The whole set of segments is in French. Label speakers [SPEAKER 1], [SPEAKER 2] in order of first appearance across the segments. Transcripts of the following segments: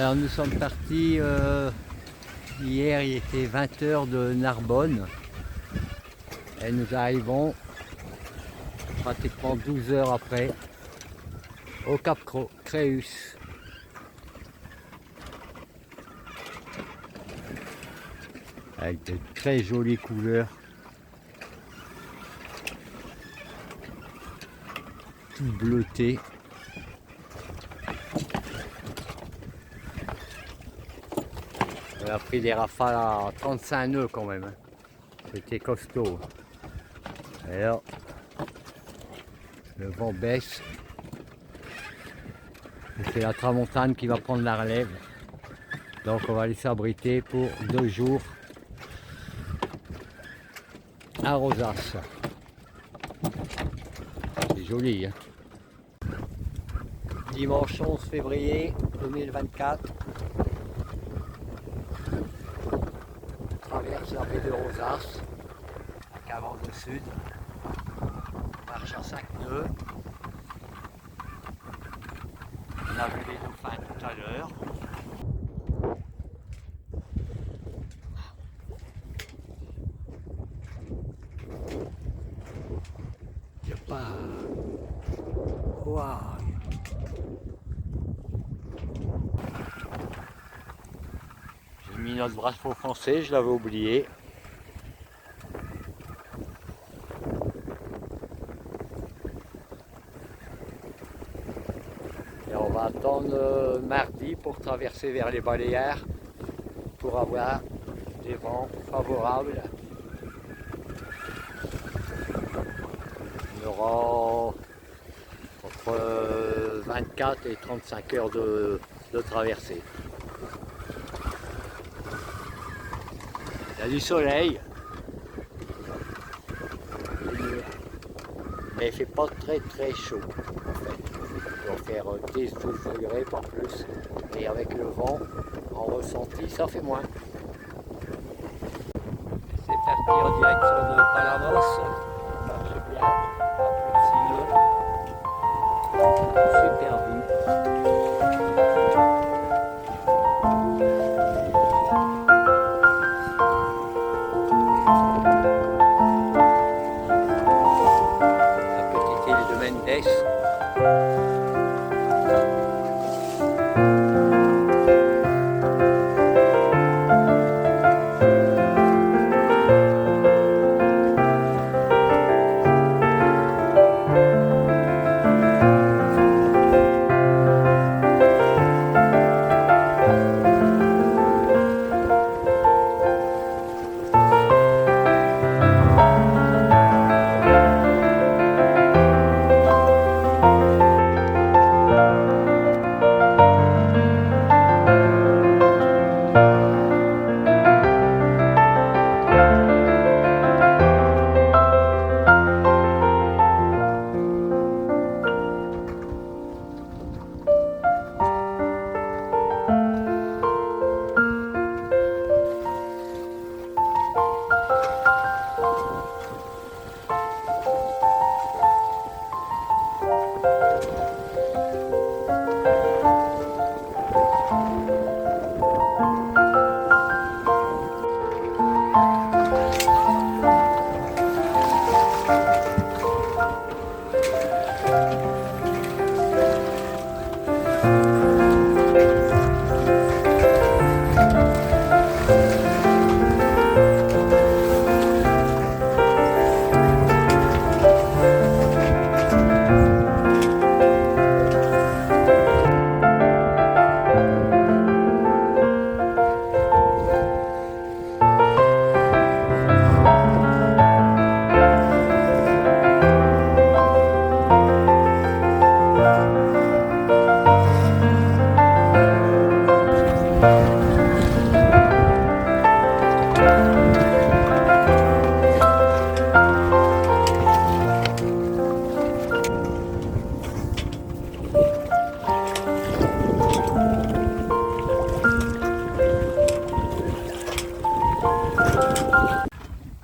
[SPEAKER 1] Alors nous sommes partis hier, il était 20 h de Narbonne et nous arrivons pratiquement 12 heures après au Cap Créus. Avec de très jolies couleurs, tout bleuté. On a pris des rafales à 35 nœuds quand même, c'était costaud. Et là, le vent baisse, c'est la tramontane qui va prendre la relève. Donc on va aller s'abriter pour 2 jours à Rosas. C'est joli, hein. Dimanche 11 février 2024. On traverse la baie de Rosas, à Cavance du Sud. On marche à 5 nœuds. On a vu les dauphins tout à l'heure. Il n'y a pas... Waouh! J'ai mis notre drapeau français, je l'avais oublié. Et on va attendre mardi pour traverser vers les Baléares pour avoir des vents favorables. On aura entre 24 et 35 heures de traversée. Il y a du soleil, mais il ne fait pas très chaud en fait. Il doit faire 10-12 degrés, pas plus. Et avec le vent en ressenti, ça fait moins. C'est parti en direction de Palamos. Ça marche bien, à plus de 6 nœuds. Super vue.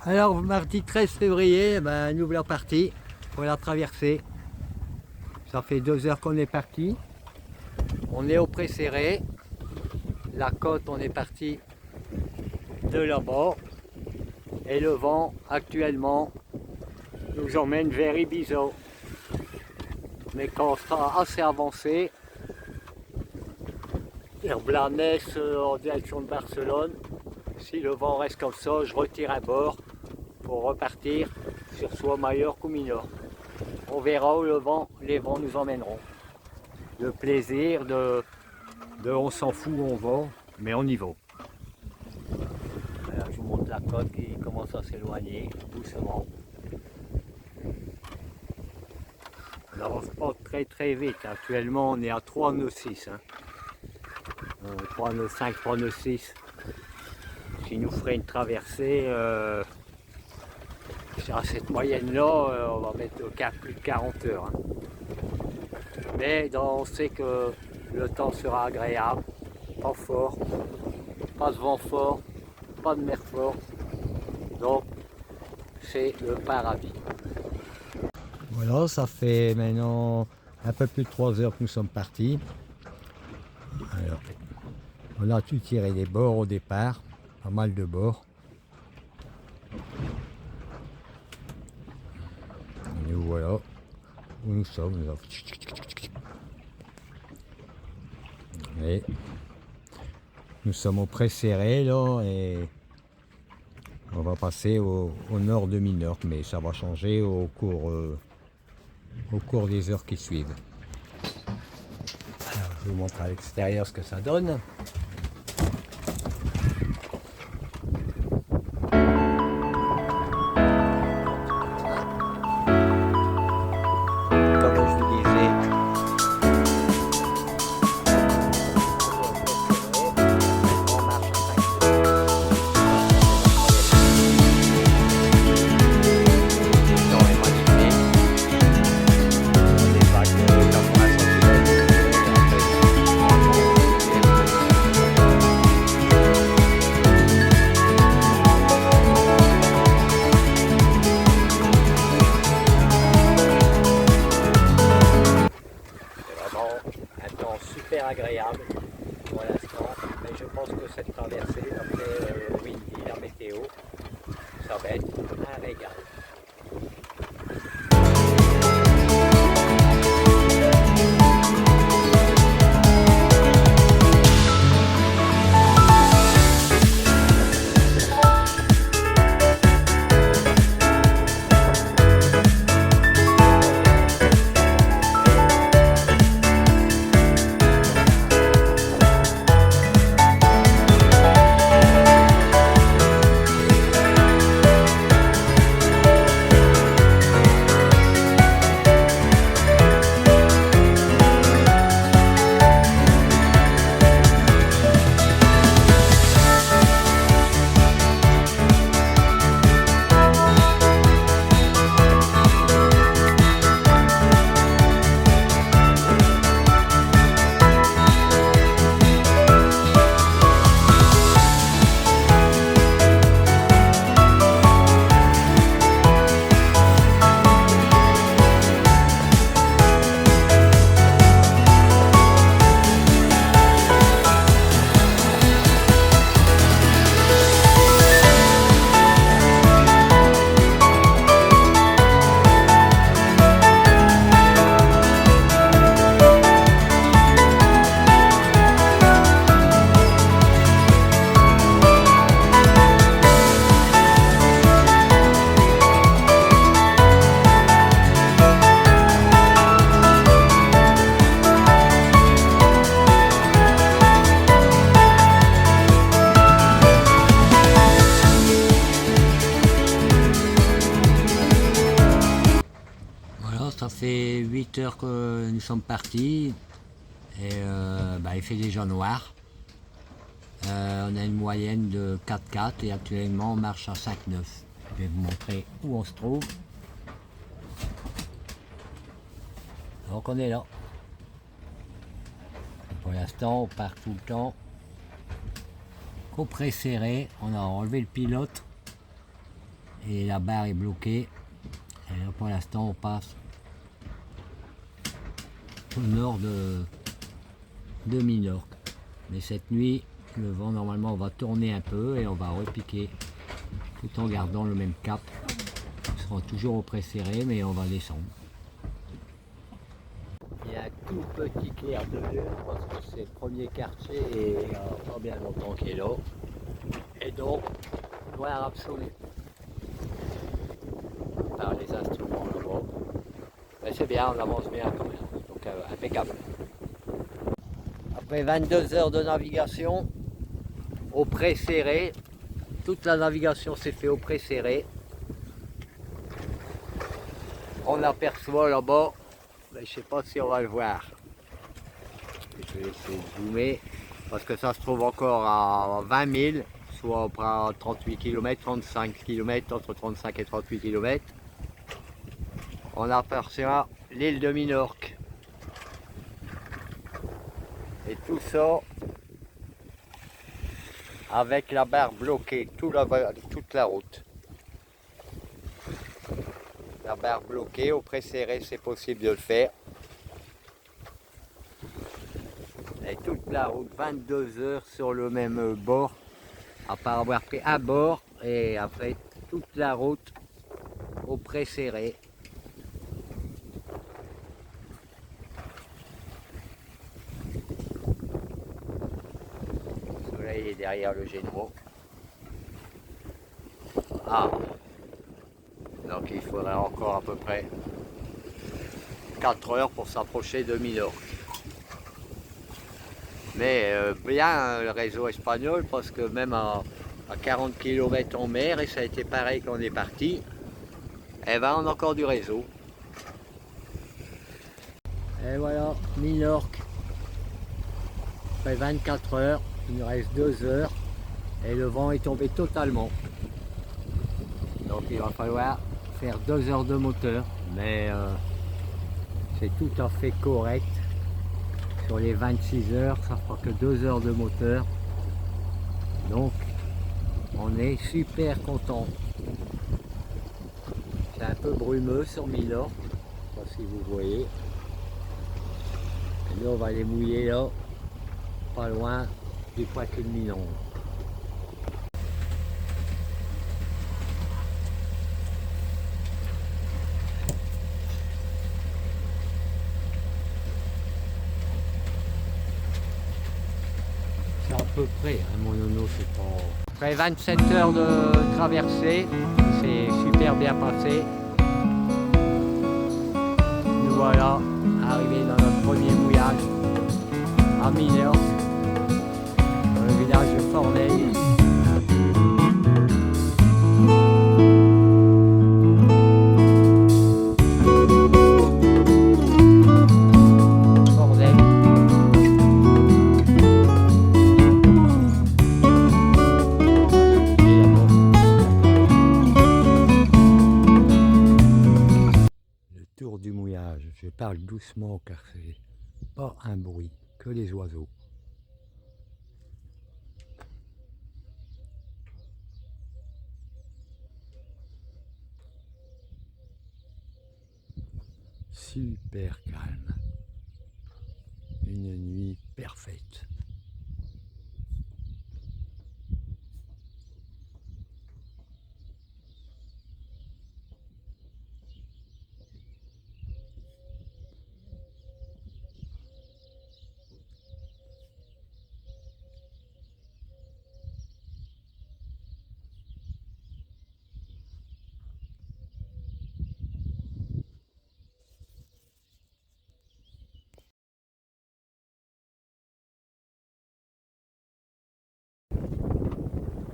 [SPEAKER 1] Alors mardi 13 février, nous voilà partis pour la traversée. Ça fait 2 heures qu'on est parti. On est au Pré-Serré. la côte, on est parti de là-bas. Et le vent, actuellement, nous emmène vers Ibiza. Mais quand on sera assez avancé, vers Blanes en direction de Barcelone, si le vent reste comme ça, je retire à bord pour repartir sur soit Majorque ou Minorque. On verra où les vents nous emmèneront. Le plaisir de on s'en fout où on va, mais on y va. Voilà, je vous montre la côte qui commence à s'éloigner doucement. On n'avance pas très vite. Actuellement, on est à 3 nœuds 6. 3 nœuds 5, 3 nœuds 6. Qui nous ferait une traversée à cette moyenne-là, on va mettre plus de 40 heures. Mais on sait que le temps sera agréable, pas fort, pas de vent fort, pas de mer fort. Donc c'est le paradis. Voilà, ça fait maintenant un peu plus de 3 heures que nous sommes partis. Alors, on a tout tiré des bords au départ, pas mal de bords. Et nous voilà où nous sommes. Et nous sommes au Pré-Serré là et on va passer au nord de Minorque, mais ça va changer au cours des heures qui suivent. Alors, je vous montre à l'extérieur ce que ça donne. Agréable pour l'instant, mais je pense que cette traversée, d'après Windy, la météo, ça va être un régal. Ça fait 8 heures que nous sommes partis et il fait déjà noir. On a une moyenne de 4,4 et actuellement on marche à 5,9. Je vais vous montrer où on se trouve. Donc on est là. Pour l'instant on part tout le temps au Pré-Serré. On a enlevé le pilote et la barre est bloquée. Et là, pour l'instant on passe au nord de Minorque. Mais cette nuit, Le vent normalement va tourner un peu et on va repiquer tout en gardant le même cap. On sera toujours au pré serré mais on va descendre. Il y a un tout petit clair de lune parce que c'est le premier quartier et il n'y a pas bien longtemps qu'il est là. Et donc, noir absolu par les instruments là-bas. Mais c'est bien, on avance bien quand même, donc impeccable. Après 22 heures de navigation au pré serré, toute la navigation s'est faite au pré serré. On aperçoit là-bas, mais je ne sais pas si on va le voir. Je vais essayer de zoomer parce que ça se trouve encore à 20 000, soit à 38 km, 35 km, entre 35 et 38 km. On aperçoit l'île de Minorque. Et tout ça avec la barre bloquée, toute la route. La barre bloquée, au pré serré, c'est possible de le faire. Et toute la route, 22 heures sur le même bord, à part avoir pris un bord, et après toute la route au pré serré. Le soleil est derrière le Génois. Ah, donc il faudrait encore à peu près 4 heures pour s'approcher de Minorque. Mais bien le réseau espagnol parce que même à 40 km en mer, et ça a été pareil quand on est parti, et ben on a encore du réseau. Et voilà, Minorque. Après 24 heures, il nous reste 2 heures et le vent est tombé totalement. Donc il va falloir faire 2 heures de moteur, mais c'est tout à fait correct. Sur les 26 heures, ça fera que 2 heures de moteur. Donc on est super content. C'est un peu brumeux sur Minorque, je ne sais pas si vous voyez. Et nous on va aller mouiller là, pas loin du Poitou de Minon. C'est à peu près, hein, mon nono, c'est pas... Après 27 heures de traversée, c'est super bien passé. Nous voilà arrivés dans notre premier mouillage à Minorque, dans le village de Forneille. Du mouillage, je parle doucement car c'est pas un bruit, que les oiseaux. Super calme, une nuit parfaite.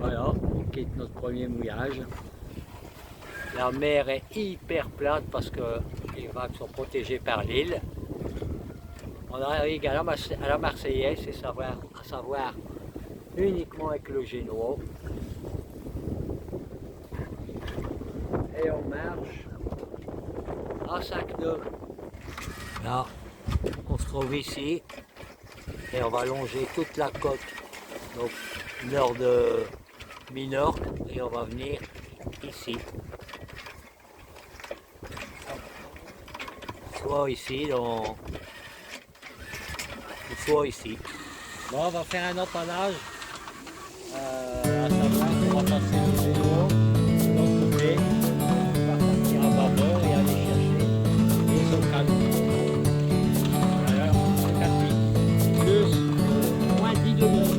[SPEAKER 1] Voilà, on quitte notre premier mouillage. La mer est hyper plate parce que les vagues sont protégées par l'île. On arrive à la Marseillaise, à savoir uniquement avec le Génois. Et on marche à 5 nœuds. Là, on se trouve ici et on va longer toute la côte, donc nord de Minorque, et on va venir ici. Soit ici, soit ici. Bon, on va faire un empannage À savoir qu'on va passer le vélo de l'autre côté, on va partir à bâbord et aller chercher les occasions. Alors, c'est parti. Plus moins 10 degrés.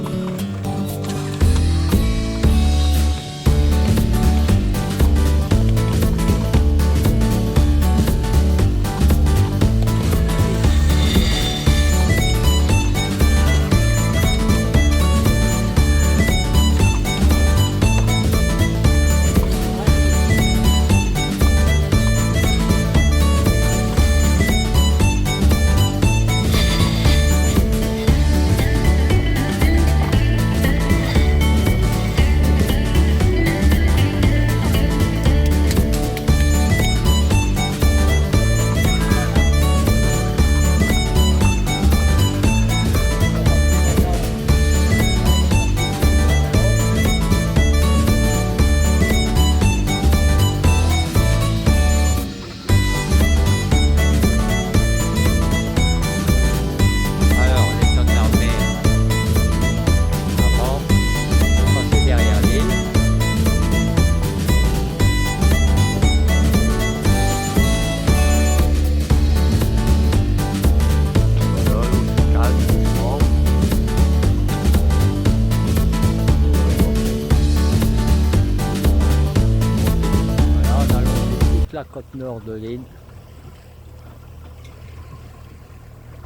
[SPEAKER 1] La côte nord de l'île.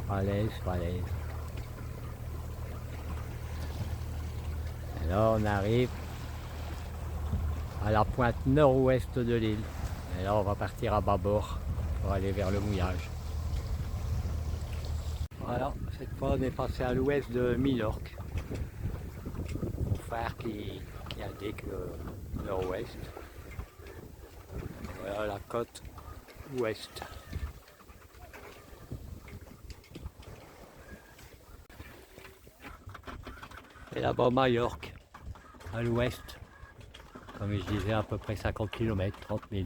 [SPEAKER 1] Falaise, falaise. Et là on arrive à la pointe nord-ouest de l'île. Et là on va partir à bâbord pour aller vers le mouillage. Voilà, cette fois on est passé à l'ouest de Milorque. Mon frère qui indique le nord-ouest. Voilà la côte ouest. Et là-bas Majorque, à l'ouest. Comme je disais, à peu près 50 km, 30 000.